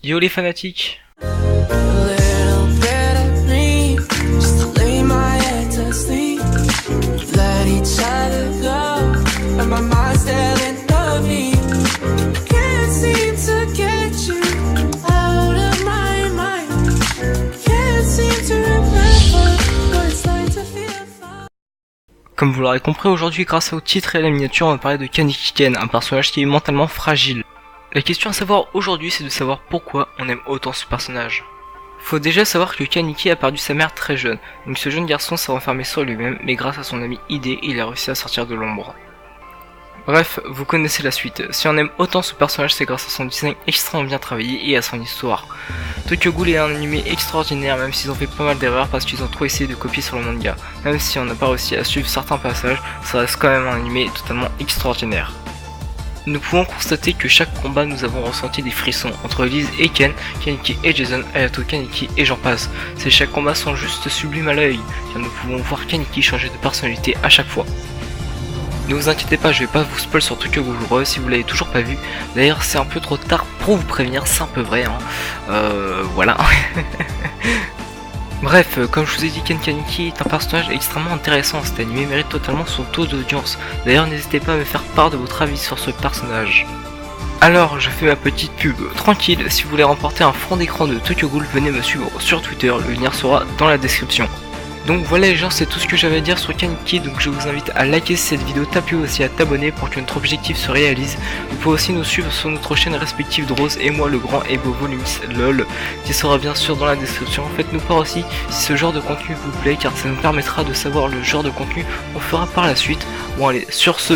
Yo les fanatiques. Comme vous l'aurez compris, aujourd'hui, grâce au titre et à la miniature, on va parler de Kaneki Ken, un personnage qui est mentalement fragile. La question à savoir aujourd'hui, c'est de savoir pourquoi on aime autant ce personnage. Faut déjà savoir que Kaneki a perdu sa mère très jeune, donc ce jeune garçon s'est renfermé sur lui-même, mais grâce à son ami Ide, il a réussi à sortir de l'ombre. Bref, vous connaissez la suite. Si on aime autant ce personnage, c'est grâce à son design extrêmement bien travaillé et à son histoire. Tokyo Ghoul est un animé extraordinaire, même s'ils ont fait pas mal d'erreurs parce qu'ils ont trop essayé de copier sur le manga. Même si on n'a pas réussi à suivre certains passages, ça reste quand même un animé totalement extraordinaire. Nous pouvons constater que chaque combat nous avons ressenti des frissons entre Liz et Ken, Kaneki et Jason, Hayato Kaneki et j'en passe. Ces chaque combats sont juste sublimes à l'œil, car nous pouvons voir Kaneki changer de personnalité à chaque fois. Ne vous inquiétez pas, je vais pas vous spoil sur Tokyo Ghoul si vous l'avez toujours pas vu. D'ailleurs, c'est un peu trop tard pour vous prévenir, c'est un peu vrai, hein. Voilà. Bref, comme je vous ai dit, Ken Kaneki est un personnage extrêmement intéressant. Cet animé mérite totalement son taux d'audience. D'ailleurs, n'hésitez pas à me faire part de votre avis sur ce personnage. Alors, je fais ma petite pub tranquille. Si vous voulez remporter un fond d'écran de Tokyo Ghoul, venez me suivre sur Twitter. Le lien sera dans la description. Donc voilà les gens, c'est tout ce que j'avais à dire sur Kaneki, donc je vous invite à liker cette vidéo, tapez aussi à t'abonner pour que notre objectif se réalise. Vous pouvez aussi nous suivre sur notre chaîne respective de Rose et moi le grand et beau Volumis LOL, qui sera bien sûr dans la description. Faites-nous part aussi si ce genre de contenu vous plaît, car ça nous permettra de savoir le genre de contenu qu'on fera par la suite. Bon allez, sur ce...